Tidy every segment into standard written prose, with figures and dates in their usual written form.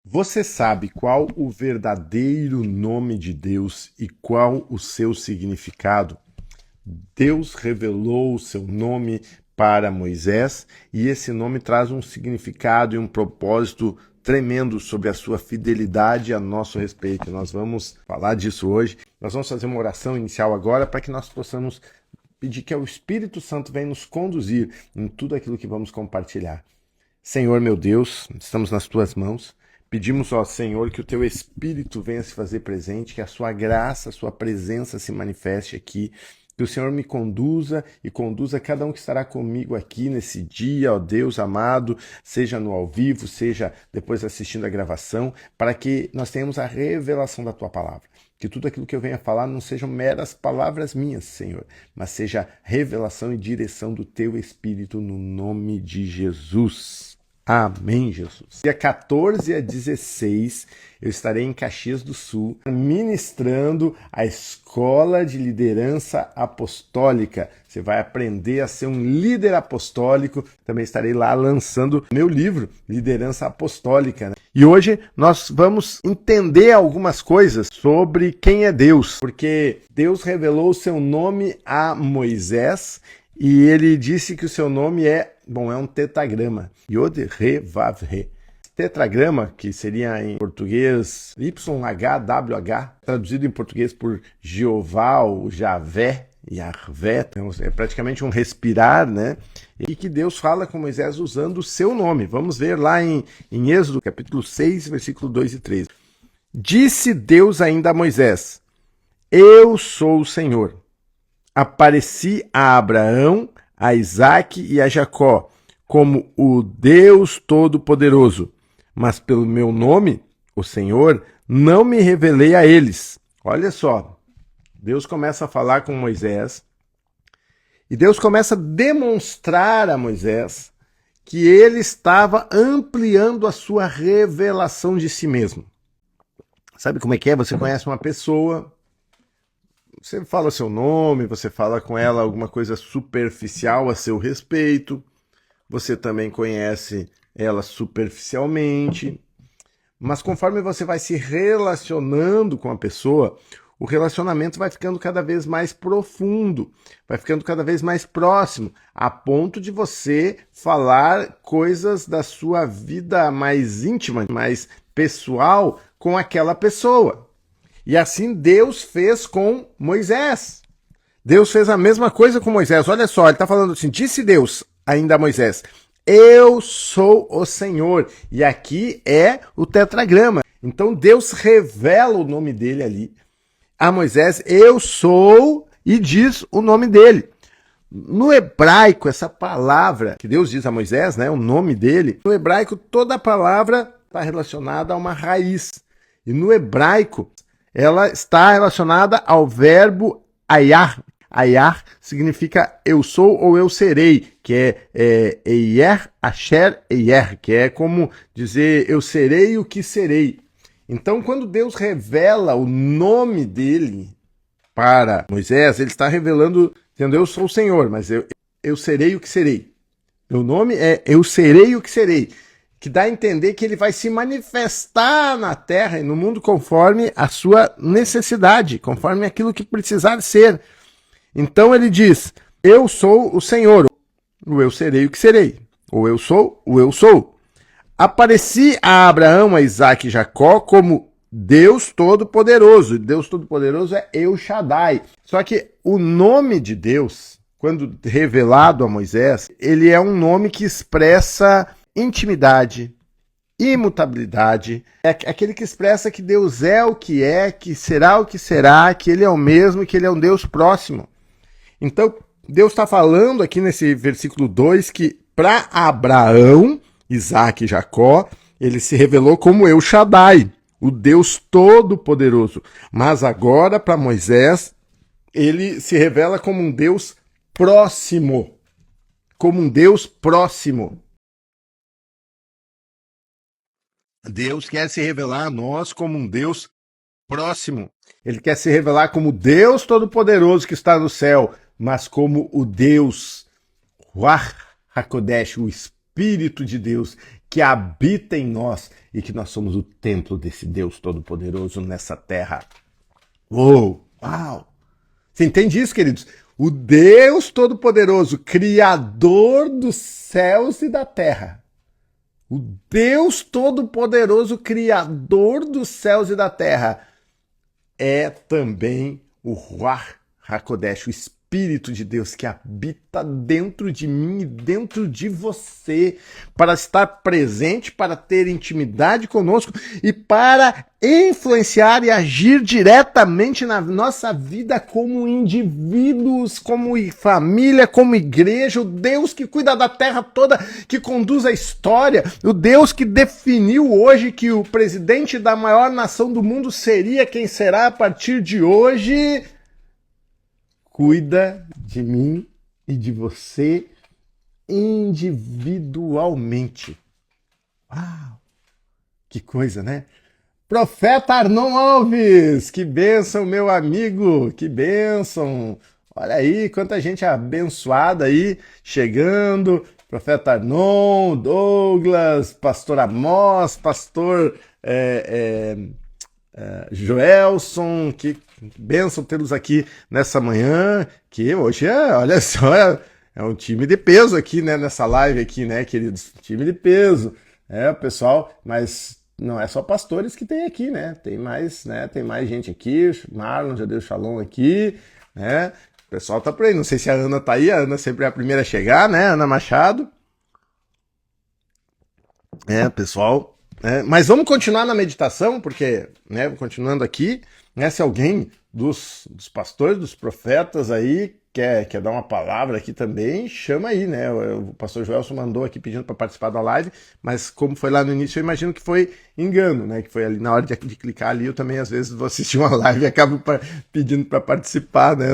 Você sabe qual o verdadeiro nome de Deus e qual o seu significado? Deus revelou o seu nome para Moisés e esse nome traz um significado e um propósito tremendo sobre a sua fidelidade a nosso respeito. Nós vamos falar disso hoje. Nós vamos fazer uma oração inicial agora para que nós possamos pedir que o Espírito Santo venha nos conduzir em tudo aquilo que vamos compartilhar. Senhor meu Deus, estamos nas tuas mãos. Pedimos, ó Senhor, que o teu Espírito venha se fazer presente, que a sua graça, a sua presença se manifeste aqui, que o Senhor me conduza e conduza cada um que estará comigo aqui nesse dia, ó Deus amado, seja no ao vivo, seja depois assistindo a gravação, para que nós tenhamos a revelação da tua palavra. Que tudo aquilo que eu venha falar não sejam meras palavras minhas, Senhor, mas seja revelação e direção do teu Espírito no nome de Jesus. Amém, Jesus. Dia 14 a 16, eu estarei em Caxias do Sul, ministrando a Escola de Liderança Apostólica. Você vai aprender a ser um líder apostólico. Também estarei lá lançando meu livro, Liderança Apostólica, né? E hoje nós vamos entender algumas coisas sobre quem é Deus, porque Deus revelou o seu nome a Moisés e ele disse que o seu nome é um tetragrama. Yod, Re, Vav, Re. Tetragrama, que seria em português YHWH, traduzido em português por Jeová ou Javé, Yahvé, é praticamente um respirar, né? E que Deus fala com Moisés usando o seu nome. Vamos ver lá em Êxodo, capítulo 6, versículo 2 e 3. Disse Deus ainda a Moisés: Eu sou o Senhor. Apareci a Abraão, a Isaque e a Jacó como o Deus Todo-Poderoso, mas pelo meu nome, o Senhor, não me revelei a eles. Olha só, Deus começa a falar com Moisés e Deus começa a demonstrar a Moisés que ele estava ampliando a sua revelação de si mesmo. Sabe como é que é? Você conhece uma pessoa, você fala seu nome, você fala com ela alguma coisa superficial a seu respeito, você também conhece ela superficialmente, mas conforme você vai se relacionando com a pessoa, o relacionamento vai ficando cada vez mais profundo, vai ficando cada vez mais próximo, a ponto de você falar coisas da sua vida mais íntima, mais pessoal com aquela pessoa. E assim Deus fez com Moisés. Deus fez a mesma coisa com Moisés. Olha só, ele está falando assim, disse Deus ainda a Moisés: Eu sou o Senhor. E aqui é o tetragrama. Então Deus revela o nome dele ali a Moisés, eu sou, e diz o nome dele. No hebraico, essa palavra que Deus diz a Moisés, né, o nome dele, no hebraico toda a palavra está relacionada a uma raiz. E no hebraico, ela está relacionada ao verbo ayar. Ayar significa eu sou ou eu serei, que é eier, asher, eier, que é como dizer eu serei o que serei. Então, quando Deus revela o nome dele para Moisés, ele está revelando, dizendo, eu sou o Senhor, mas eu serei o que serei. Meu nome é eu serei o que serei, que dá a entender que ele vai se manifestar na terra e no mundo conforme a sua necessidade, conforme aquilo que precisar ser. Então ele diz, eu sou o Senhor, o eu serei o que serei, ou eu sou o eu sou. Apareci a Abraão, a Isaque e Jacó como Deus Todo-Poderoso. Deus Todo-Poderoso é El Shaddai. Só que o nome de Deus, quando revelado a Moisés, ele é um nome que expressa intimidade, imutabilidade. É aquele que expressa que Deus é, que será o que será, que ele é o mesmo, que ele é um Deus próximo. Então, Deus está falando aqui nesse versículo 2 que para Abraão, Isaque e Jacó, ele se revelou como El Shaddai, o Deus Todo-Poderoso. Mas agora, para Moisés, ele se revela como um Deus próximo. Como um Deus próximo. Deus quer se revelar a nós como um Deus próximo. Ele quer se revelar como Deus Todo-Poderoso que está no céu, mas como o Deus Ruach HaKodesh, o Espírito de Deus, que habita em nós. e que nós somos o templo desse Deus Todo-Poderoso nessa terra. Uou! Uau! Você entende isso, queridos? O Deus Todo-Poderoso, Criador dos céus e da terra. O Deus Todo-Poderoso, Criador dos céus e da terra, é também o Ruach HaKodesh, o Espírito de Deus que habita dentro de mim e dentro de você, para estar presente, para ter intimidade conosco e para influenciar e agir diretamente na nossa vida como indivíduos, como família, como igreja, o Deus que cuida da terra toda, que conduz a história, o Deus que definiu hoje que o presidente da maior nação do mundo seria quem será a partir de hoje, cuida de mim e de você individualmente. Uau! Que coisa, né? Profeta Arnon Alves, que bênção, meu amigo, que bênção. Olha aí, quanta gente abençoada aí, chegando. Profeta Arnon, Douglas, Pastor Amós, Pastor Joelson, que bênção tê-los aqui nessa manhã, que hoje olha só, é um time de peso aqui, né, nessa live aqui, né, queridos? Time de peso. O pessoal, mas não é só pastores que tem aqui, né? Tem mais gente aqui. Marlon já deu shalom aqui, né? O pessoal tá por aí. Não sei se a Ana tá aí. A Ana sempre é a primeira a chegar, né? Ana Machado. Pessoal. Mas vamos continuar na meditação, porque, né? Continuando aqui, né? Se alguém dos pastores, dos profetas aí quer dar uma palavra aqui também, chama aí, né? O pastor Joelson mandou aqui pedindo para participar da live, mas como foi lá no início, eu imagino que foi engano, né? Que foi ali na hora de clicar ali, eu também às vezes vou assistir uma live e acabo pedindo para participar, né?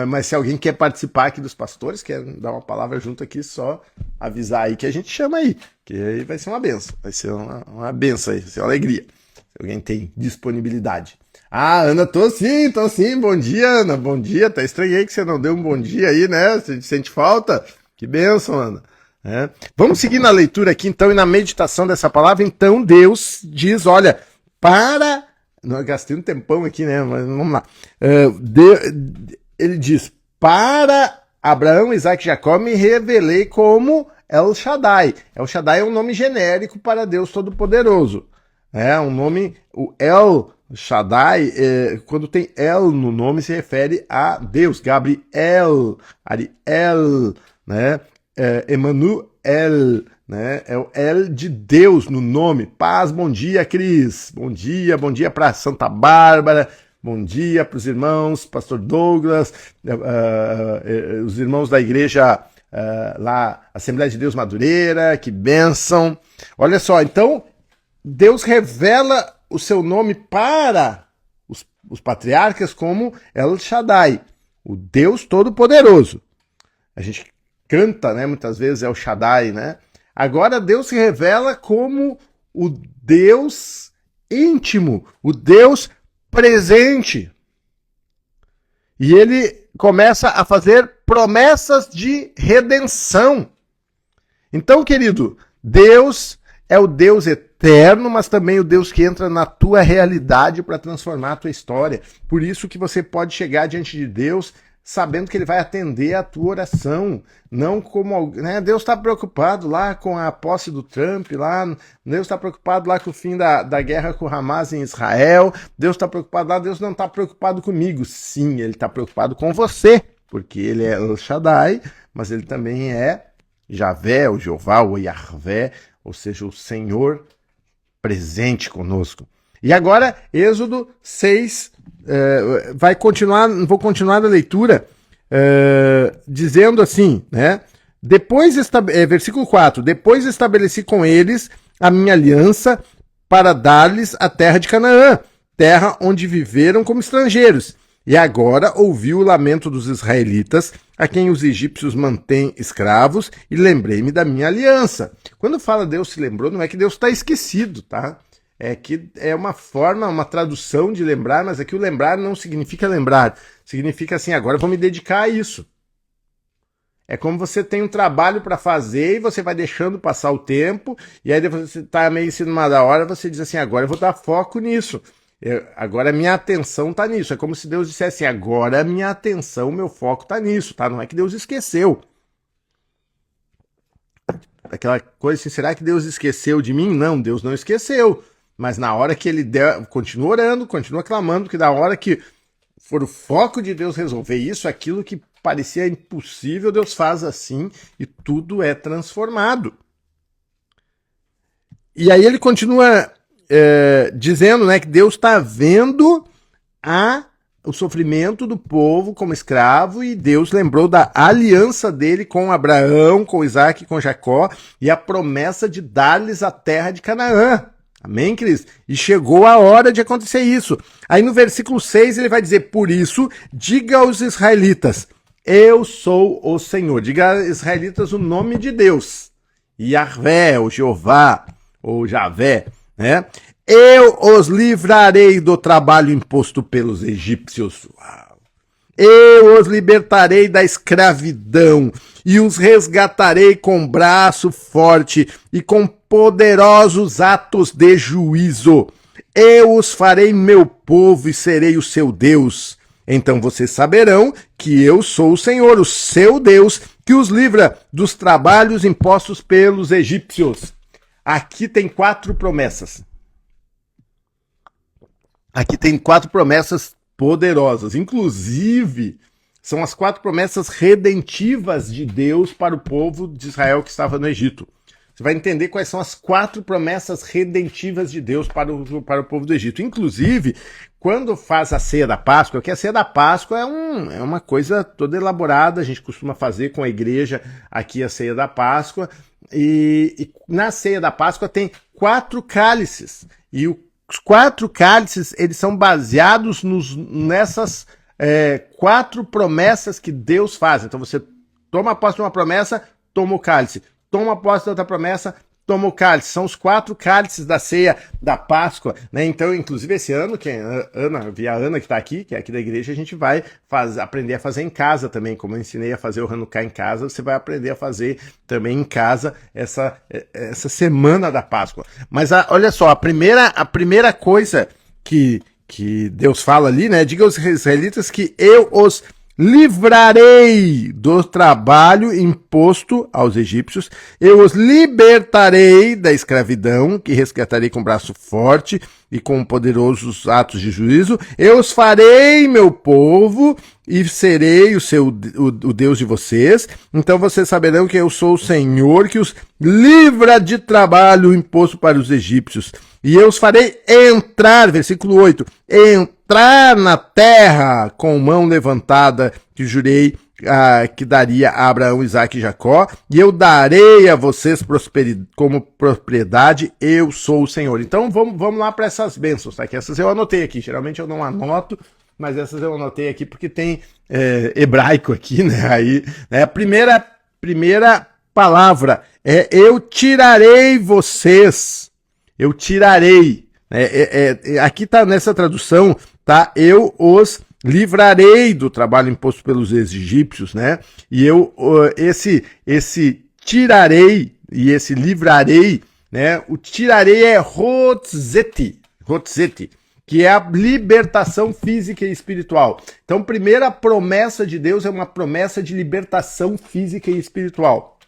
Mas se alguém quer participar aqui dos pastores, quer dar uma palavra junto aqui, só avisar aí que a gente chama aí, que aí vai ser uma benção, vai ser uma benção aí, vai ser uma alegria, se alguém tem disponibilidade. Ah, Ana, tô sim, bom dia, Ana, bom dia, tá estranhei que você não deu um bom dia aí, né, você sente falta? Que bênção, Ana. Vamos seguir na leitura aqui, então, e na meditação dessa palavra. Então, Deus diz, olha, não, gastei um tempão aqui, né, mas vamos lá. Ele diz, para Abraão, Isaac e Jacó me revelei como El Shaddai. El Shaddai é um nome genérico para Deus Todo-Poderoso. Um nome, o El Shaddai, quando tem El no nome, se refere a Deus. Gabriel, Ariel, né? Emanuel, né? É o El de Deus no nome. Paz, bom dia, Cris. Bom dia para Santa Bárbara. Bom dia para os irmãos, Pastor Douglas, os irmãos da igreja lá, Assembleia de Deus Madureira, que bênção. Olha só, então, Deus revela o seu nome para os patriarcas como El Shaddai, o Deus Todo-Poderoso. A gente canta, né, muitas vezes El Shaddai, né? Agora Deus se revela como o Deus íntimo, o Deus presente. E ele começa a fazer promessas de redenção. Então, querido, Deus é o Deus eterno, mas também o Deus que entra na tua realidade para transformar a tua história. Por isso que você pode chegar diante de Deus sabendo que ele vai atender a tua oração. Não como, né? Deus está preocupado lá com a posse do Trump, Deus está preocupado lá com o fim da guerra com o Hamas em Israel, Deus está preocupado lá, Deus não está preocupado comigo. Sim, ele está preocupado com você, porque ele é El Shaddai, mas ele também é Javé, o Jeová, o Yahvé, ou seja, o Senhor presente conosco. E agora, Êxodo 6, vou continuar a leitura, dizendo assim, né? Versículo 4, depois estabeleci com eles a minha aliança para dar-lhes a terra de Canaã, terra onde viveram como estrangeiros. E agora ouvi o lamento dos israelitas, a quem os egípcios mantêm escravos, e lembrei-me da minha aliança. Quando fala Deus se lembrou, não é que Deus está esquecido, tá? É que é uma forma, uma tradução de lembrar, mas aqui o lembrar não significa lembrar. Significa assim, agora eu vou me dedicar a isso. É como você tem um trabalho para fazer e você vai deixando passar o tempo, e aí depois você está meio em cima da hora, você diz assim, agora eu vou dar foco nisso. Agora a minha atenção está nisso. É como se Deus dissesse assim, agora a minha atenção, meu foco está nisso, tá? Não é que Deus esqueceu. Aquela coisa assim, será que Deus esqueceu de mim? Não, Deus não esqueceu. Mas na hora que ele continua orando, continua clamando, porque na hora que for o foco de Deus resolver isso, aquilo que parecia impossível, Deus faz assim e tudo é transformado. E aí ele continua dizendo, né, que Deus está vendo o sofrimento do povo como escravo, e Deus lembrou da aliança dele com Abraão, com Isaac e com Jacó, e a promessa de dar-lhes a terra de Canaã. Amém, Cris? E chegou a hora de acontecer isso. Aí no versículo 6 ele vai dizer, por isso, diga aos israelitas, eu sou o Senhor. Diga aos israelitas o nome de Deus. Yahvé, ou Jeová, ou Javé, né? Eu os livrarei do trabalho imposto pelos egípcios. Uau. Eu os libertarei da escravidão e os resgatarei com braço forte e com poderosos atos de juízo. Eu os farei meu povo e serei o seu Deus. Então vocês saberão que eu sou o Senhor, o seu Deus, que os livra dos trabalhos impostos pelos egípcios. Aqui tem 4 promessas. Aqui tem 4 promessas poderosas. Inclusive, são as 4 promessas redentivas de Deus para o povo de Israel que estava no Egito. Você vai entender quais são as 4 promessas redentivas de Deus para o povo do Egito. Inclusive, quando faz a ceia da Páscoa, que a ceia da Páscoa é uma coisa toda elaborada, a gente costuma fazer com a igreja aqui a ceia da Páscoa, e na ceia da Páscoa tem 4 cálices, e os 4 cálices, eles são baseados nessas 4 promessas que Deus faz. Então você toma posse de uma promessa, toma o cálice. Toma posse de outra promessa, toma o cálice. São os 4 cálices da ceia da Páscoa, né? Então, inclusive esse ano, que a Ana que está aqui, que é aqui da igreja, a gente vai aprender a fazer em casa também. Como eu ensinei a fazer o Hanukkah em casa, você vai aprender a fazer também em casa essa semana da Páscoa. Mas olha só, a primeira coisa que Deus fala ali, né? Diga aos israelitas que eu os livrarei do trabalho imposto aos egípcios, eu os libertarei da escravidão, que resgatarei com braço forte e com poderosos atos de juízo, eu os farei meu povo e serei o Deus de vocês, então vocês saberão que eu sou o Senhor que os livra de trabalho imposto para os egípcios, e eu os farei entrar, versículo 8, entrar na terra com mão levantada, que jurei que daria a Abraão, Isaac e Jacó, e eu darei a vocês como propriedade, eu sou o Senhor. Então vamos lá para essas bênçãos, tá? Que essas eu anotei aqui, geralmente eu não anoto, mas essas eu anotei aqui porque tem hebraico aqui, né? Aí, né? A primeira palavra é eu tirarei vocês, eu tirarei. Aqui tá nessa tradução, tá? Eu os livrarei do trabalho imposto pelos egípcios, né? E esse tirarei e esse livrarei, né? O tirarei é hotzeti, que é a libertação física e espiritual. Então, primeira promessa de Deus é uma promessa de libertação física e espiritual.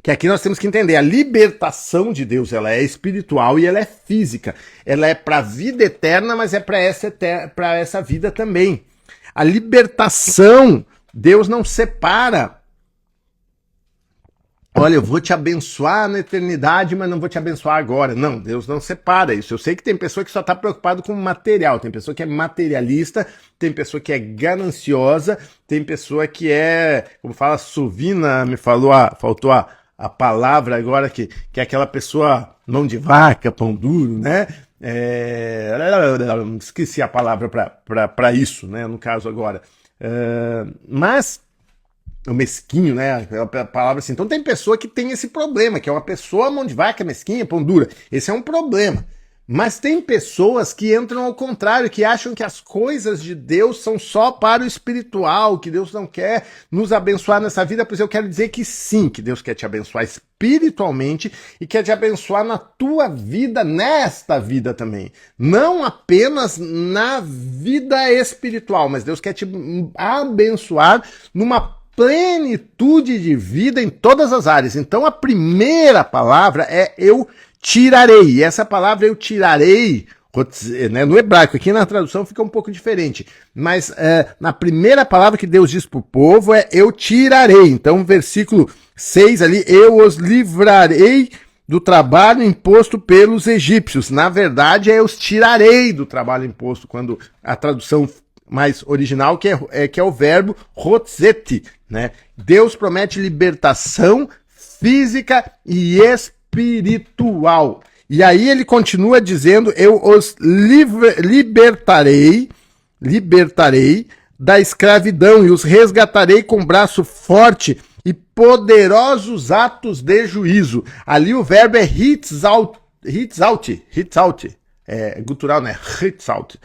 Que aqui nós temos que entender, a libertação de Deus, ela é espiritual e ela é física. Ela é para a vida eterna, mas é para essa vida também. A libertação, Deus não separa. Olha, eu vou te abençoar na eternidade, mas não vou te abençoar agora. Não, Deus não separa isso. Eu sei que tem pessoa que só está preocupada com o material, tem pessoa que é materialista, tem pessoa que é gananciosa, tem pessoa que é, como fala, Suvina, me falou, faltou a palavra agora, que é aquela pessoa mão de vaca, pão duro, né? Esqueci a palavra para isso, né? No caso agora. Mas o mesquinho, né? A palavra assim. Então tem pessoa que tem esse problema, que é uma pessoa mão de vaca, mesquinha, pão dura. Esse é um problema. Mas tem pessoas que entram ao contrário, que acham que as coisas de Deus são só para o espiritual, que Deus não quer nos abençoar nessa vida, pois eu quero dizer que sim, que Deus quer te abençoar espiritualmente e quer te abençoar na tua vida, nesta vida também. Não apenas na vida espiritual, mas Deus quer te abençoar numa plenitude de vida em todas as áreas. Então a primeira palavra é eu tirarei. E essa palavra eu tirarei, né, no hebraico, aqui na tradução fica um pouco diferente, mas na primeira palavra que Deus diz para o povo é eu tirarei. Então versículo 6 ali, eu os livrarei do trabalho imposto pelos egípcios. Na verdade é eu os tirarei do trabalho imposto, quando a tradução mais original, que é o verbo hotzeti, né? Deus promete libertação física e espiritual. E aí ele continua dizendo, eu os libertarei da escravidão e os resgatarei com braço forte e poderosos atos de juízo. Ali o verbo é hitzaut, é gutural, né? Hitzaut.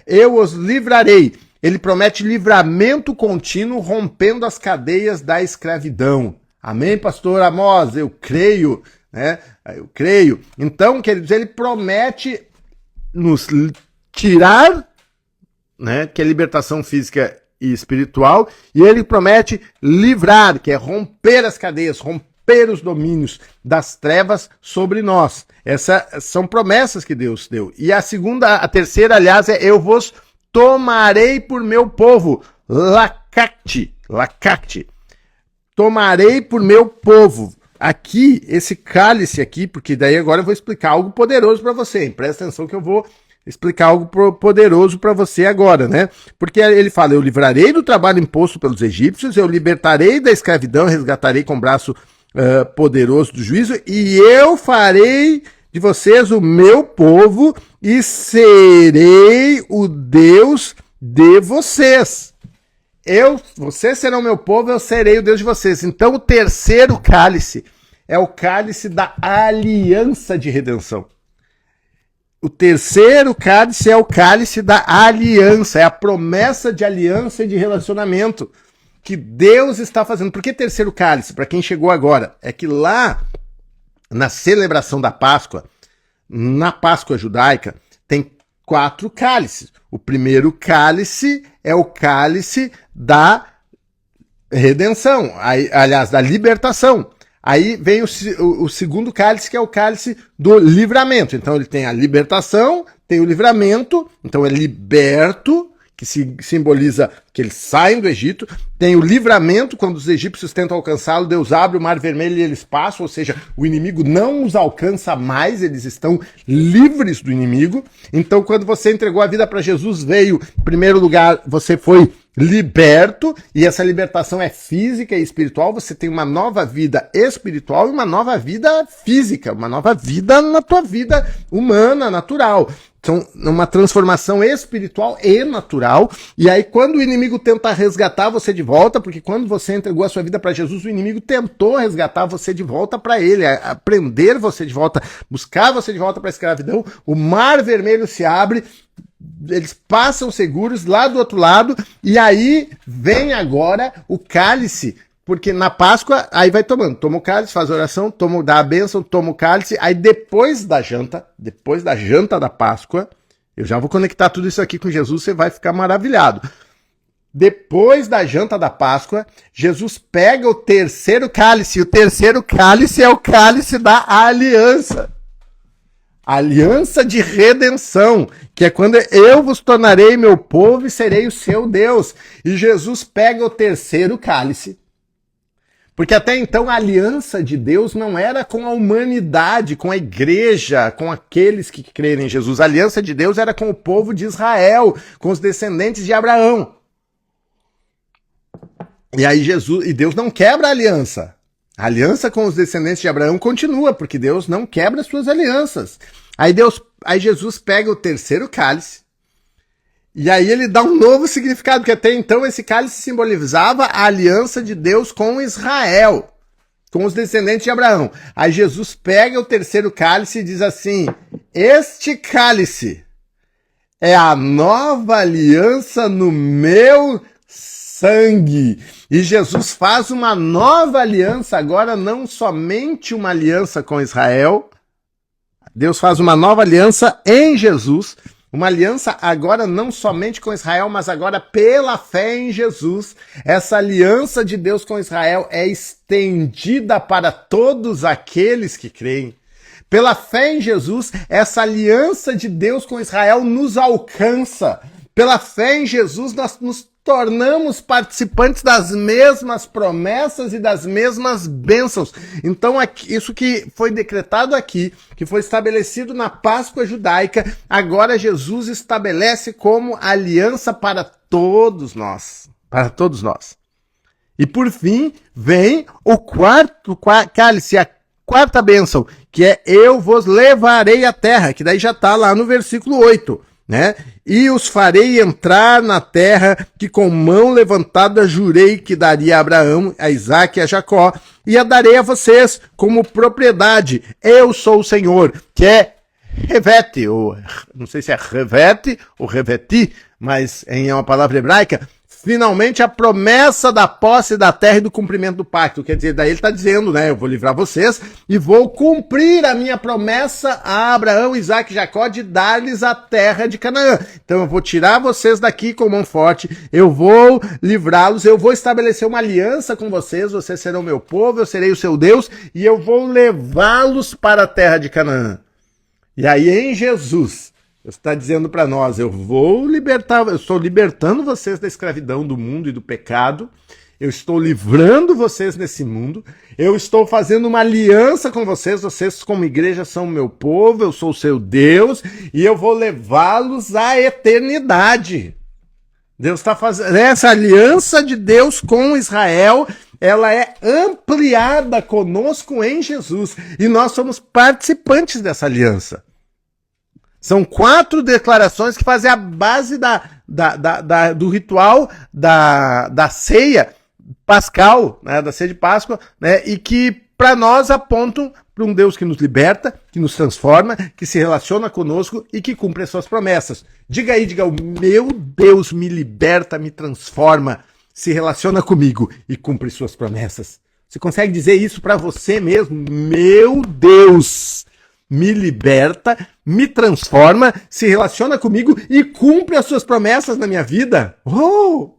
Eu os livrarei. Ele promete livramento contínuo, rompendo as cadeias da escravidão. Amém, pastor Amós? Eu creio, né? Eu creio. Então, queridos, ele promete nos tirar, né? Que é libertação física e espiritual, e ele promete livrar, que é romper as cadeias, romper os domínios das trevas sobre nós. Essas são promessas que Deus deu. E a terceira, aliás, é eu vos tomarei por meu povo, lacacte. Tomarei por meu povo. Aqui, esse cálice aqui, porque daí agora eu vou explicar algo poderoso para você. Hein? Presta atenção que eu vou explicar algo poderoso para você agora, né? Porque ele fala, eu livrarei do trabalho imposto pelos egípcios, eu libertarei da escravidão, resgatarei com braço poderoso do juízo, e eu farei de vocês o meu povo e serei o Deus de vocês. Vocês serão meu povo, eu serei o Deus de vocês. Então o terceiro cálice é o cálice da aliança de redenção. O terceiro cálice é o cálice da aliança, é a promessa de aliança e de relacionamento que Deus está fazendo. Por que terceiro cálice? Para quem chegou agora, é que lá na celebração da Páscoa, na Páscoa judaica, tem 4 cálices. O primeiro cálice é o cálice da redenção, aliás, da libertação. Aí vem o segundo cálice, que é o cálice do livramento. Então ele tem a libertação, tem o livramento, então é liberto, que simboliza que eles saem do Egito. Tem o livramento, quando os egípcios tentam alcançá-lo, Deus abre o mar vermelho e eles passam, ou seja, o inimigo não os alcança mais, eles estão livres do inimigo. Então, quando você entregou a vida para Jesus, veio, em primeiro lugar, você foi liberto, e essa libertação é física e espiritual. Você tem uma nova vida espiritual e uma nova vida física, uma nova vida na tua vida humana, natural. Então, uma transformação espiritual e natural. E aí, quando o inimigo tenta resgatar você de volta, porque quando você entregou a sua vida para Jesus, o inimigo tentou resgatar você de volta para ele, prender você de volta, buscar você de volta para a escravidão, o mar vermelho se abre, eles passam seguros lá do outro lado, e aí vem agora o cálice. Porque na Páscoa, aí vai tomando, toma o cálice, faz a oração, dá a bênção, toma o cálice, aí depois da janta da Páscoa, eu já vou conectar tudo isso aqui com Jesus, você vai ficar maravilhado. Depois da janta da Páscoa, Jesus pega o terceiro cálice, e o terceiro cálice é o cálice da aliança. Aliança de redenção, que é quando eu vos tornarei meu povo e serei o seu Deus. E Jesus pega o terceiro cálice. Porque até então a aliança de Deus não era com a humanidade, com a igreja, com aqueles que creem em Jesus. A aliança de Deus era com o povo de Israel, com os descendentes de Abraão. E aí Deus não quebra a aliança. A aliança com os descendentes de Abraão continua, porque Deus não quebra as suas alianças. Aí Jesus pega o terceiro cálice, e aí ele dá um novo significado, porque até então esse cálice simbolizava a aliança de Deus com Israel, com os descendentes de Abraão. Aí Jesus pega o terceiro cálice e diz assim, este cálice é a nova aliança no meu sangue. E Jesus faz uma nova aliança agora, não somente uma aliança com Israel. Deus faz uma nova aliança em Jesus, uma aliança agora não somente com Israel, mas agora pela fé em Jesus. Essa aliança de Deus com Israel é estendida para todos aqueles que creem. Pela fé em Jesus, essa aliança de Deus com Israel nos alcança. Pela fé em Jesus, nós nos tornamos participantes das mesmas promessas e das mesmas bênçãos. Então, isso que foi decretado aqui, que foi estabelecido na Páscoa judaica, agora Jesus estabelece como aliança para todos nós. Para todos nós. E por fim, vem o quarto cálice, a quarta bênção, que é eu vos levarei à terra, que daí já está lá no versículo 8. Né? E os farei entrar na terra que com mão levantada jurei que daria a Abraão, a Isaque e a Jacó, e a darei a vocês como propriedade. Eu sou o Senhor, que é revete, ou não sei se é revete ou reveti, mas é uma palavra hebraica. Finalmente a promessa da posse da terra e do cumprimento do pacto. Quer dizer, daí ele está dizendo, né? Eu vou livrar vocês e vou cumprir a minha promessa a Abraão, Isaque e Jacó de dar-lhes a terra de Canaã. Então eu vou tirar vocês daqui com mão forte, eu vou livrá-los, eu vou estabelecer uma aliança com vocês, vocês serão meu povo, eu serei o seu Deus e eu vou levá-los para a terra de Canaã. E aí em Jesus, está dizendo para nós, eu estou libertando vocês da escravidão do mundo e do pecado, eu estou livrando vocês nesse mundo, eu estou fazendo uma aliança com vocês, vocês como igreja são meu povo, eu sou o seu Deus, e eu vou levá-los à eternidade. Deus está fazendo, essa aliança de Deus com Israel, ela é ampliada conosco em Jesus, e nós somos participantes dessa aliança. São 4 declarações que fazem a base do ritual da ceia pascal, né, da ceia de Páscoa, né, e que para nós apontam para um Deus que nos liberta, que nos transforma, que se relaciona conosco e que cumpre as suas promessas. Diga o meu Deus me liberta, me transforma, se relaciona comigo e cumpre suas promessas. Você consegue dizer isso para você mesmo? Meu Deus me liberta, me transforma, se relaciona comigo e cumpre as suas promessas na minha vida. Oh!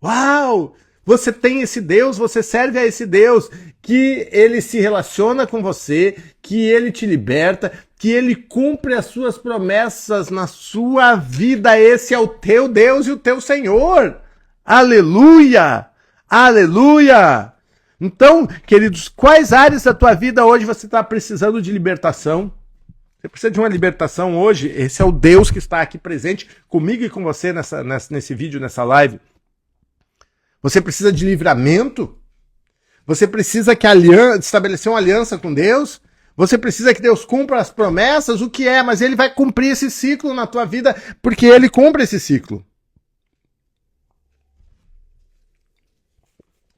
Uau! Você tem esse Deus, você serve a esse Deus, que ele se relaciona com você, que ele te liberta, que ele cumpre as suas promessas na sua vida. Esse é o teu Deus e o teu Senhor. Aleluia! Aleluia! Então, queridos, quais áreas da tua vida hoje você está precisando de libertação? Você precisa de uma libertação hoje? Esse é o Deus que está aqui presente comigo e com você nesse vídeo, nessa live. Você precisa de livramento? Você precisa estabelecer uma aliança com Deus? Você precisa que Deus cumpra as promessas? O que é? Mas ele vai cumprir esse ciclo na tua vida, porque ele cumpre esse ciclo.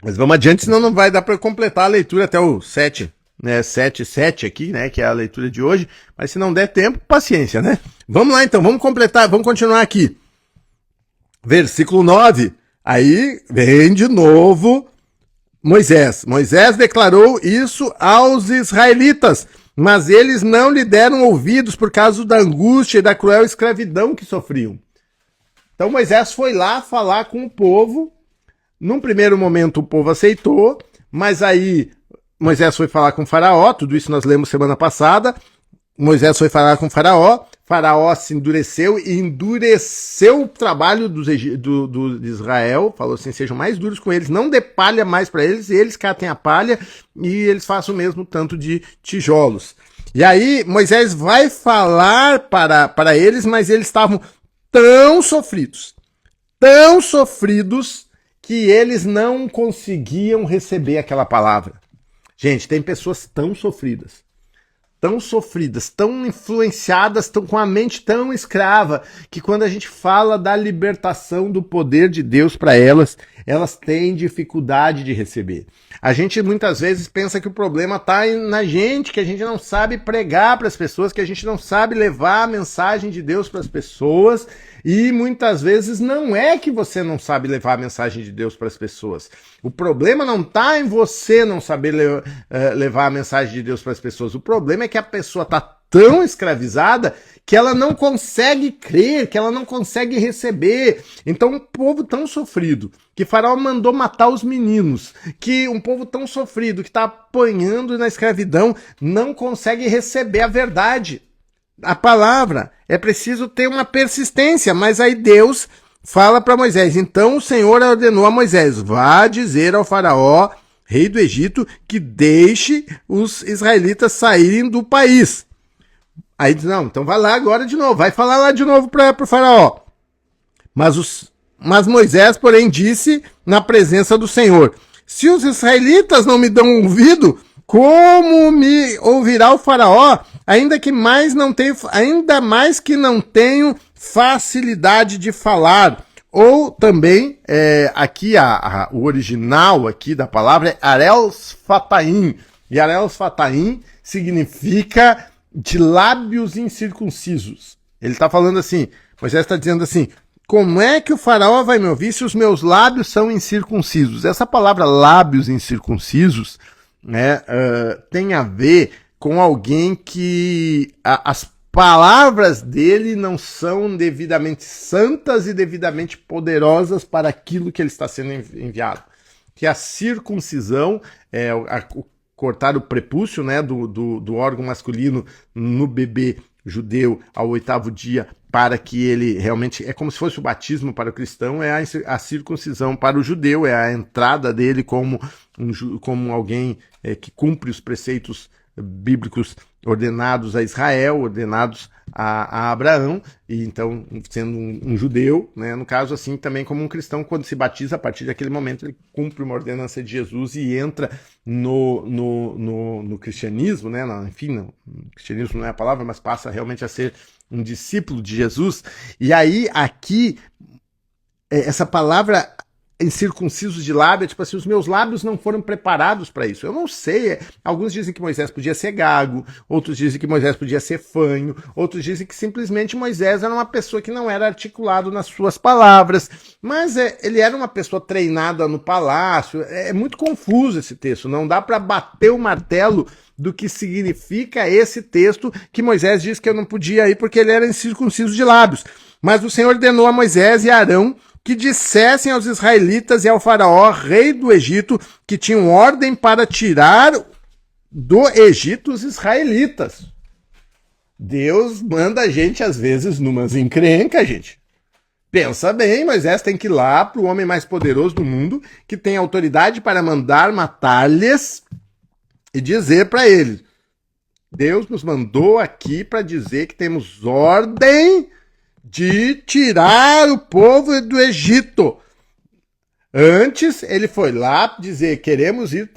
Mas vamos adiante, senão não vai dar para completar a leitura até o 7, né? 7 aqui, né? Que é a leitura de hoje. Mas se não der tempo, paciência, né? Vamos lá então, vamos completar, vamos continuar aqui. Versículo 9. Aí vem de novo Moisés. Moisés declarou isso aos israelitas, mas eles não lhe deram ouvidos por causa da angústia e da cruel escravidão que sofriam. Então Moisés foi lá falar com o povo. Num primeiro momento o povo aceitou, mas aí Moisés foi falar com Faraó, tudo isso nós lemos semana passada. Moisés foi falar com Faraó, Faraó se endureceu e endureceu o trabalho de Israel, falou assim, sejam mais duros com eles, não dê palha mais para eles, e eles catem a palha e eles façam o mesmo tanto de tijolos. E aí Moisés vai falar para eles, mas eles estavam tão sofridos, que eles não conseguiam receber aquela palavra. Gente, tem pessoas tão sofridas, tão influenciadas, com a mente tão escrava, que quando a gente fala da libertação do poder de Deus para elas, elas têm dificuldade de receber. A gente muitas vezes pensa que o problema está na gente, que a gente não sabe pregar para as pessoas, que a gente não sabe levar a mensagem de Deus para as pessoas, e muitas vezes não é que você não sabe levar a mensagem de Deus para as pessoas. O problema não está em você não saber levar a mensagem de Deus para as pessoas. O problema é que a pessoa está tão escravizada que ela não consegue crer, que ela não consegue receber. Então um povo tão sofrido, que Faraó mandou matar os meninos, que um povo tão sofrido, que está apanhando na escravidão, não consegue receber a verdade, a palavra. É preciso ter uma persistência, mas aí Deus fala para Moisés. Então o Senhor ordenou a Moisés: vá dizer ao Faraó, rei do Egito, que deixe os israelitas saírem do país. Aí diz, não, então vai lá agora de novo, vai falar lá de novo para o Faraó. Mas Moisés, porém, disse na presença do Senhor: se os israelitas não me dão ouvido, como me ouvirá o Faraó, ainda mais que não tenho facilidade de falar? Ou também, aqui o original aqui da palavra é Arels Fataim. E Arels Fataim significa de lábios incircuncisos. Ele está falando assim, Moisés está dizendo assim: como é que o Faraó vai me ouvir se os meus lábios são incircuncisos? Essa palavra lábios incircuncisos, né, tem a ver com alguém que as palavras dele não são devidamente santas e devidamente poderosas para aquilo que ele está sendo enviado. Que a circuncisão é cortar o prepúcio, né, do órgão masculino no bebê judeu ao 8º dia, para que ele realmente, é como se fosse o batismo para o cristão, é a circuncisão para o judeu, é a entrada dele como alguém que cumpre os preceitos bíblicos ordenados a Israel, ordenados a Abraão, e então, sendo um judeu, né, no caso assim, também como um cristão, quando se batiza, a partir daquele momento ele cumpre uma ordenança de Jesus e entra no cristianismo, né, enfim, cristianismo não é a palavra, mas passa realmente a ser um discípulo de Jesus. E aí, aqui, essa palavra incircuncisos de lábio, tipo assim, os meus lábios não foram preparados para isso. Eu não sei. Alguns dizem que Moisés podia ser gago, outros dizem que Moisés podia ser fanho, outros dizem que simplesmente Moisés era uma pessoa que não era articulado nas suas palavras, mas ele era uma pessoa treinada no palácio. É muito confuso esse texto, não dá para bater o martelo do que significa esse texto que Moisés diz que eu não podia ir porque ele era incircunciso de lábios. Mas o Senhor ordenou a Moisés e a Arão que dissessem aos israelitas e ao faraó, rei do Egito, que tinham ordem para tirar do Egito os israelitas. Deus manda a gente, às vezes, numas encrencas, gente. Pensa bem, Moisés tem que ir lá para o homem mais poderoso do mundo, que tem autoridade para mandar matar-lhes e dizer para eles: Deus nos mandou aqui para dizer que temos ordem de tirar o povo do Egito. Antes, ele foi lá dizer: queremos ir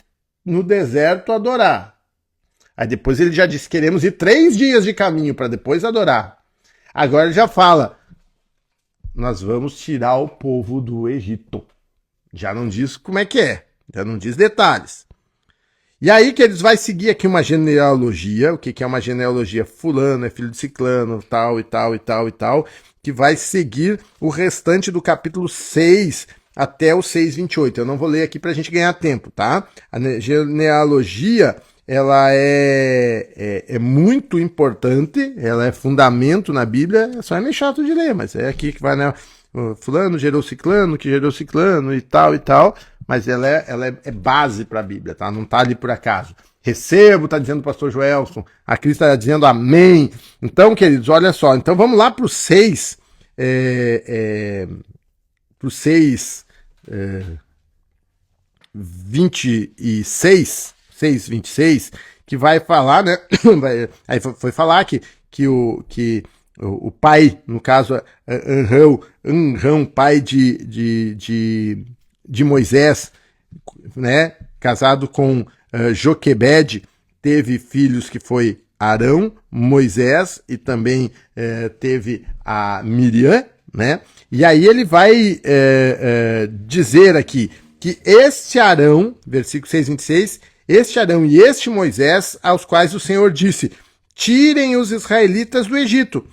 no deserto adorar. Aí depois ele já disse: queremos ir 3 dias de caminho para depois adorar. Agora ele já fala: nós vamos tirar o povo do Egito. Já não diz como é que é, já não diz detalhes. E aí que eles vai seguir aqui uma genealogia. O que é uma genealogia? Fulano é filho de ciclano, tal e tal e tal e tal, que vai seguir o restante do capítulo 6 até o 6:28. Eu não vou ler aqui para a gente ganhar tempo, tá? A genealogia, ela é muito importante, ela é fundamento na Bíblia, só é meio chato de ler, mas é aqui que vai, né? Fulano gerou ciclano, que gerou ciclano e tal, mas ela é base para a Bíblia, tá? Não tá ali por acaso. Recebo, tá dizendo o pastor Joelson, a Cris está dizendo amém. Então, queridos, olha só, então vamos lá para o 6, pro 6:26, que vai falar, né? Aí foi falar que o pai, no caso, Anrão, pai de Moisés, né, casado com Joquebede, teve filhos que foi Arão, Moisés e também teve a Miriam, né? E aí ele vai dizer aqui que este Arão, versículo 6:26, este Arão e este Moisés, aos quais o Senhor disse, tirem os israelitas do Egito,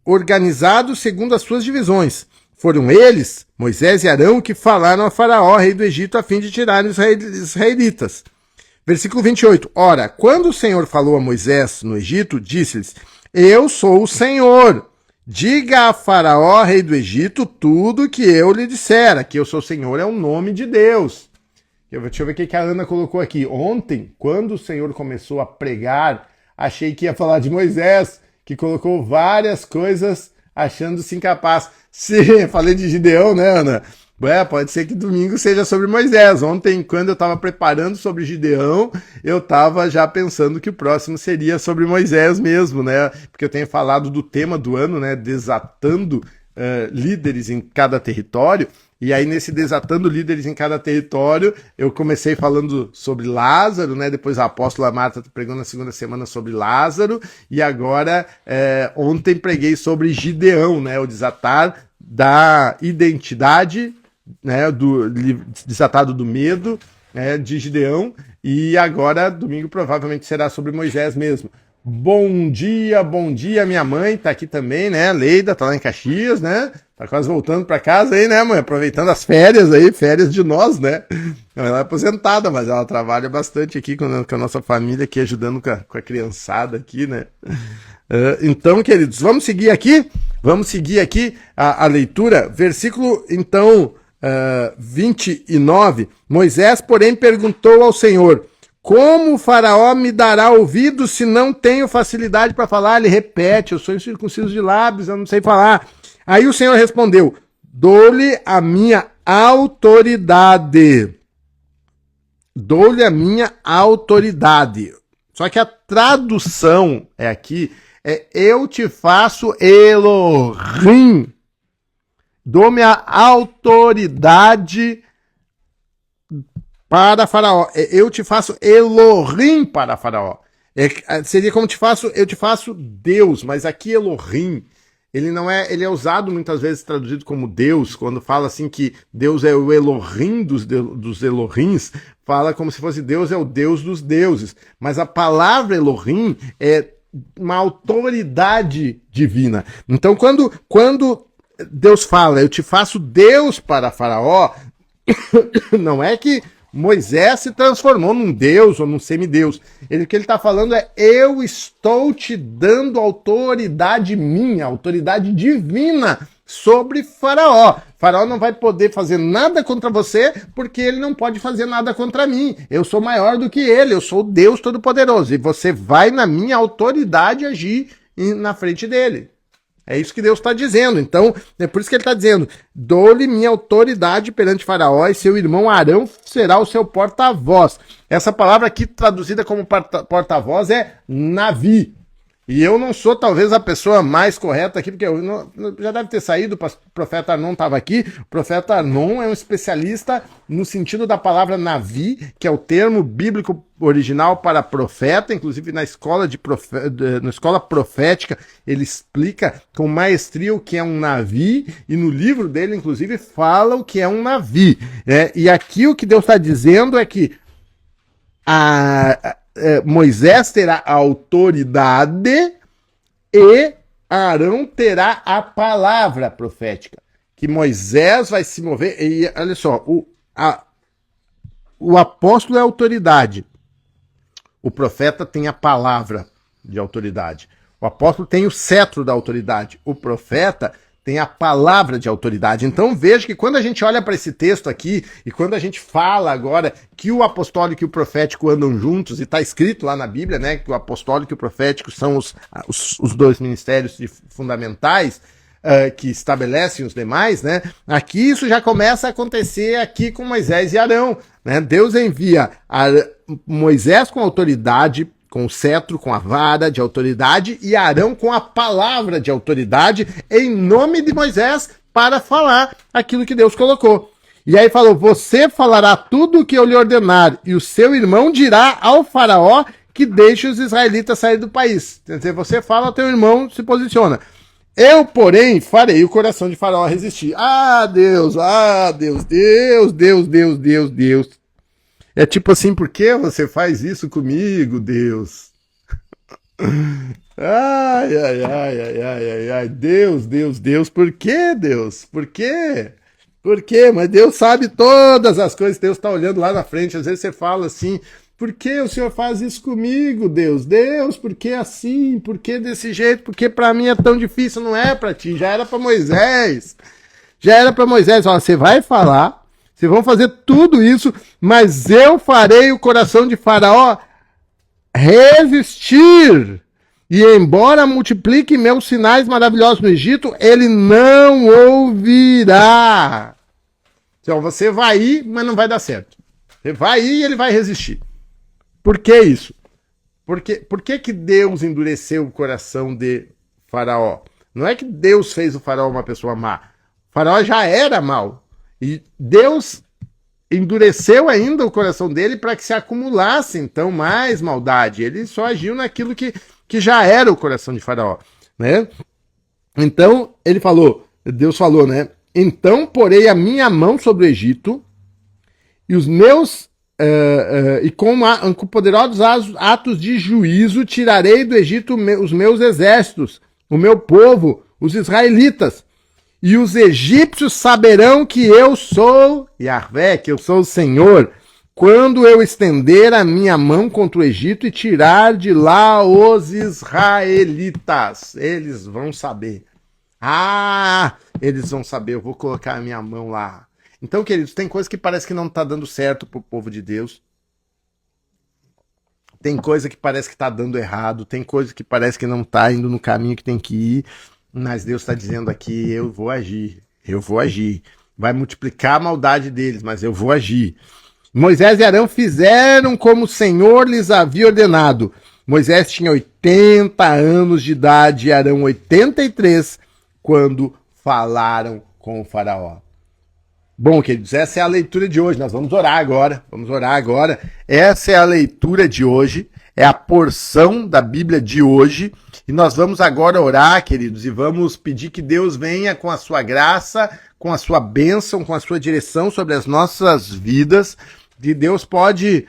organizados segundo as suas divisões. Foram eles, Moisés e Arão, que falaram a Faraó, rei do Egito, a fim de tirar os israelitas. Versículo 28. Ora, quando o Senhor falou a Moisés no Egito, disse-lhes, eu sou o Senhor. Diga a Faraó, rei do Egito, tudo o que eu lhe disser. Aqui eu sou o Senhor é o nome de Deus. Deixa eu ver o que a Ana colocou aqui. Ontem, quando o Senhor começou a pregar, achei que ia falar de Moisés, que colocou várias coisas achando-se incapaz. Sim, falei de Gideão, né, Ana? Pode ser que domingo seja sobre Moisés. Ontem, quando eu estava preparando sobre Gideão, eu estava já pensando que o próximo seria sobre Moisés mesmo, né? Porque eu tenho falado do tema do ano, né? Desatando líderes em cada território. E aí, nesse Desatando Líderes em Cada Território, eu comecei falando sobre Lázaro, né? Depois a apóstola Marta pregou na segunda semana sobre Lázaro. E agora, ontem preguei sobre Gideão, né? O desatar da identidade, né? Desatado do medo, né? De Gideão. E agora, domingo, provavelmente será sobre Moisés mesmo. Bom dia, minha mãe tá aqui também, né? Leida tá lá em Caxias, né? Tá quase voltando pra casa aí, né, mãe? Aproveitando as férias aí, férias de nós, né? Ela é aposentada, mas ela trabalha bastante aqui com a nossa família aqui, ajudando com a criançada aqui, né? Então, queridos, vamos seguir aqui a leitura, versículo, então, 29. Moisés, porém, perguntou ao Senhor, como o Faraó me dará ouvido se não tenho facilidade para falar? Ele repete, eu sou incircunciso de lábios, eu não sei falar. Aí o Senhor respondeu, dou-lhe a minha autoridade. Dou-lhe a minha autoridade. Só que a tradução aqui eu te faço Elohim. Dou-me a autoridade para Faraó. Eu te faço Elohim para Faraó. Seria como eu te faço Deus, mas aqui Elohim, ele é usado muitas vezes traduzido como Deus, quando fala assim que Deus é o Elohim dos Elohims, fala como se fosse Deus é o Deus dos deuses. Mas a palavra Elohim é uma autoridade divina. Então quando Deus fala, eu te faço Deus para Faraó, não é que Moisés se transformou num deus ou num semideus. O que ele está falando é, eu estou te dando autoridade minha, autoridade divina sobre Faraó. Faraó não vai poder fazer nada contra você, porque ele não pode fazer nada contra mim. Eu sou maior do que ele, eu sou Deus Todo-Poderoso. E você vai na minha autoridade agir na frente dele. É isso que Deus está dizendo. Então, é por isso que ele está dizendo, dou-lhe minha autoridade perante Faraó e seu irmão Arão será o seu porta-voz. Essa palavra aqui traduzida como porta-voz é Navi. E eu não sou talvez a pessoa mais correta aqui, porque já deve ter saído, o profeta Arnon estava aqui. O profeta Arnon é um especialista no sentido da palavra Navi, que é o termo bíblico original para profeta, inclusive na escola profética ele explica com maestria o que é um Navi, e no livro dele, inclusive, fala o que é um Navi. E aqui o que Deus está dizendo é que Moisés terá a autoridade e Arão terá a palavra profética. Que Moisés vai se mover. E olha só, o apóstolo é a autoridade. O profeta tem a palavra de autoridade. O apóstolo tem o cetro da autoridade. O profeta tem a palavra de autoridade. Então veja que quando a gente olha para esse texto aqui, e quando a gente fala agora que o apostólico e o profético andam juntos, e está escrito lá na Bíblia, né, que o apostólico e o profético são os dois ministérios fundamentais, que estabelecem os demais, né? Aqui isso já começa a acontecer aqui com Moisés e Arão, né? Deus envia Moisés com autoridade, com o cetro, com a vara de autoridade, e Arão com a palavra de autoridade, em nome de Moisés, para falar aquilo que Deus colocou. E aí falou, você falará tudo o que eu lhe ordenar, e o seu irmão dirá ao Faraó que deixe os israelitas sair do país. Quer dizer, você fala, teu irmão se posiciona. Eu, porém, farei o coração de Faraó resistir. Deus, Deus. É tipo assim, por que você faz isso comigo, Deus? Deus, por que, Deus? Por quê? Por quê? Mas Deus sabe todas as coisas, Deus está olhando lá na frente, às vezes você fala assim, por que o Senhor faz isso comigo, Deus? Deus, por que assim? Por que desse jeito? Porque para mim é tão difícil, não é para ti, já era para Moisés. Ó, você vai falar, vocês vão fazer tudo isso, mas eu farei o coração de Faraó resistir. E embora multiplique meus sinais maravilhosos no Egito, ele não ouvirá. Então você vai ir, mas não vai dar certo. Você vai ir e ele vai resistir. Por que isso? Por que Deus endureceu o coração de Faraó? Não é que Deus fez o Faraó uma pessoa má. O Faraó já era mau. E Deus endureceu ainda o coração dele para que se acumulasse, então, mais maldade. Ele só agiu naquilo que já era o coração de Faraó, né? Então, Deus falou, né? Então, porei a minha mão sobre o Egito e os meus e com poderosos atos de juízo tirarei do Egito os meus exércitos, o meu povo, os israelitas. E os egípcios saberão que eu sou Yahvé, que eu sou o Senhor, quando eu estender a minha mão contra o Egito e tirar de lá os israelitas. Eles vão saber. Eles vão saber, eu vou colocar a minha mão lá. Então, queridos, tem coisa que parece que não está dando certo para o povo de Deus. Tem coisa que parece que está dando errado. Tem coisa que parece que não está indo no caminho que tem que ir. Mas Deus está dizendo aqui, eu vou agir. Vai multiplicar a maldade deles, mas eu vou agir. Moisés e Arão fizeram como o Senhor lhes havia ordenado. Moisés tinha 80 anos de idade e Arão 83, quando falaram com o faraó. Bom, queridos, essa é a leitura de hoje. Nós vamos orar agora. Essa é a leitura de hoje. É a porção da Bíblia de hoje. E nós vamos agora orar, queridos, e vamos pedir que Deus venha com a sua graça, com a sua bênção, com a sua direção sobre as nossas vidas. E Deus pode,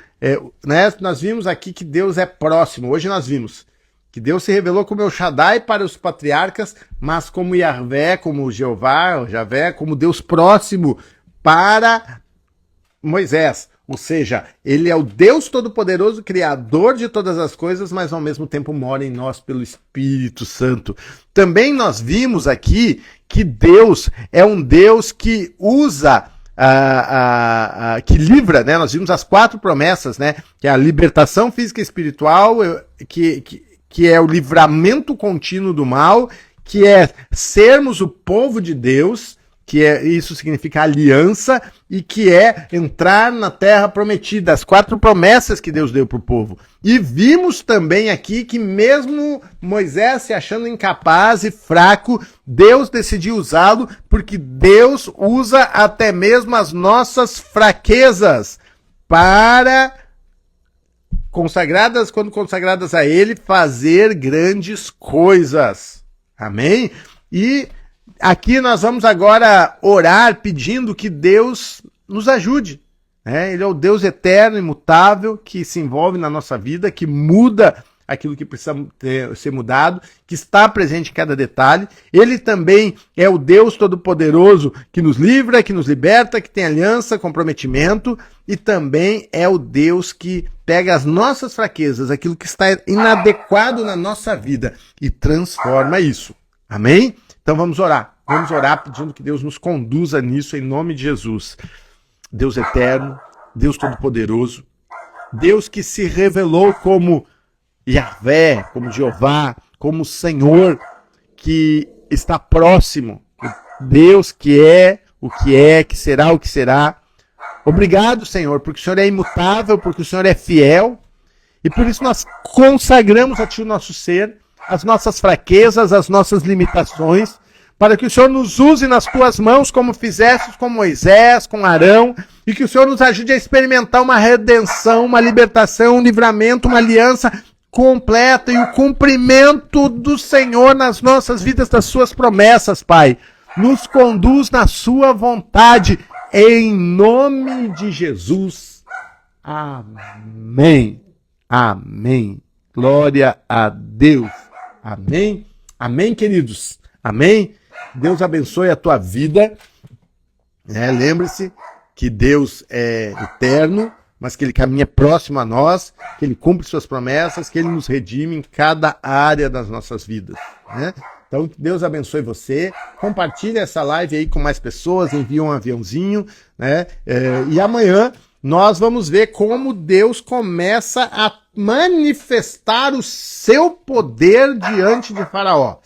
né? Nós vimos aqui que Deus é próximo. Hoje nós vimos que Deus se revelou como El Shaddai para os patriarcas, mas como Yahvé, como Jeová, Javé, como Deus próximo para Moisés. Ou seja, ele é o Deus Todo-Poderoso, Criador de todas as coisas, mas ao mesmo tempo mora em nós pelo Espírito Santo. Também nós vimos aqui que Deus é um Deus que usa, que livra, né? Nós vimos as 4 promessas, né? Que é a libertação física e espiritual, que é o livramento contínuo do mal, que é sermos o povo de Deus, isso significa aliança, e que é entrar na terra prometida, as 4 promessas que Deus deu para o povo. E vimos também aqui que mesmo Moisés se achando incapaz e fraco, Deus decidiu usá-lo, porque Deus usa até mesmo as nossas fraquezas para, quando consagradas a Ele, fazer grandes coisas. Amém? E aqui nós vamos agora orar pedindo que Deus nos ajude. Ele é o Deus eterno, imutável, que se envolve na nossa vida, que muda aquilo que precisa ser mudado, que está presente em cada detalhe. Ele também é o Deus Todo-Poderoso que nos livra, que nos liberta, que tem aliança, comprometimento, e também é o Deus que pega as nossas fraquezas, aquilo que está inadequado na nossa vida, e transforma isso. Amém? Então vamos orar pedindo que Deus nos conduza nisso em nome de Jesus. Deus eterno, Deus Todo-Poderoso, Deus que se revelou como Yahvé, como Jeová, como Senhor, que está próximo, Deus que é, que será o que será. Obrigado, Senhor, porque o Senhor é imutável, porque o Senhor é fiel, e por isso nós consagramos a Ti o nosso ser, as nossas fraquezas, as nossas limitações, para que o Senhor nos use nas Tuas mãos, como fizeste com Moisés, com Arão, e que o Senhor nos ajude a experimentar uma redenção, uma libertação, um livramento, uma aliança completa e o cumprimento do Senhor nas nossas vidas, das suas promessas, Pai. Nos conduz na sua vontade, em nome de Jesus. Amém. Amém. Glória a Deus. Amém. Amém, queridos. Amém. Deus abençoe a tua vida. Lembre-se que Deus é eterno, mas que Ele caminha próximo a nós, que Ele cumpre suas promessas, que Ele nos redime em cada área das nossas vidas. Né? Então, Deus abençoe você. Compartilhe essa live aí com mais pessoas, envie um aviãozinho. Né? E amanhã nós vamos ver como Deus começa a manifestar o seu poder diante de Faraó.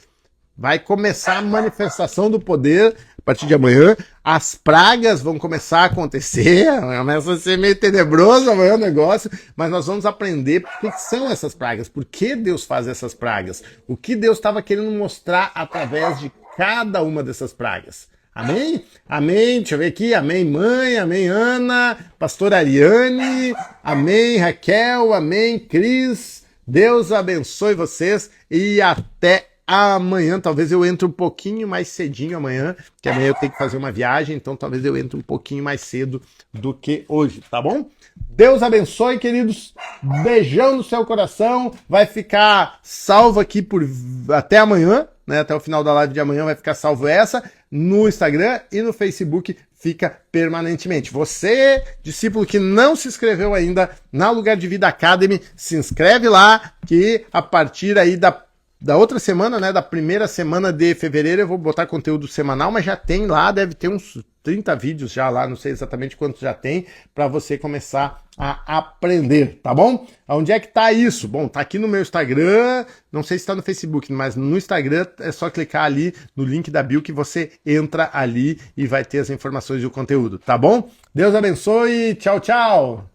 Vai começar a manifestação do poder a partir de amanhã. As pragas vão começar a acontecer. Começa a ser meio tenebroso amanhã o negócio, mas nós vamos aprender o que são essas pragas, por que Deus faz essas pragas, o que Deus estava querendo mostrar através de cada uma dessas pragas. Amém? Amém. Deixa eu ver aqui. Amém, mãe. Amém, Ana. Pastor Ariane. Amém, Raquel. Amém, Cris. Deus abençoe vocês e até amanhã. Talvez eu entre um pouquinho mais cedinho amanhã, que amanhã eu tenho que fazer uma viagem, então talvez eu entre um pouquinho mais cedo do que hoje, tá bom? Deus abençoe, queridos. Beijão no seu coração. Vai ficar salvo aqui até amanhã, né? Até o final da live de amanhã vai ficar salvo essa. No Instagram e no Facebook fica permanentemente. Você, discípulo que não se inscreveu ainda na Lugar de Vida Academy, se inscreve lá, que a partir aí da outra semana, né, da primeira semana de fevereiro, eu vou botar conteúdo semanal, mas já tem lá, deve ter uns 30 vídeos já lá, não sei exatamente quantos já tem, para você começar a aprender, tá bom? Onde é que tá isso? Bom, tá aqui no meu Instagram, não sei se tá no Facebook, mas no Instagram é só clicar ali no link da bio que você entra ali e vai ter as informações do conteúdo, tá bom? Deus abençoe, tchau, tchau!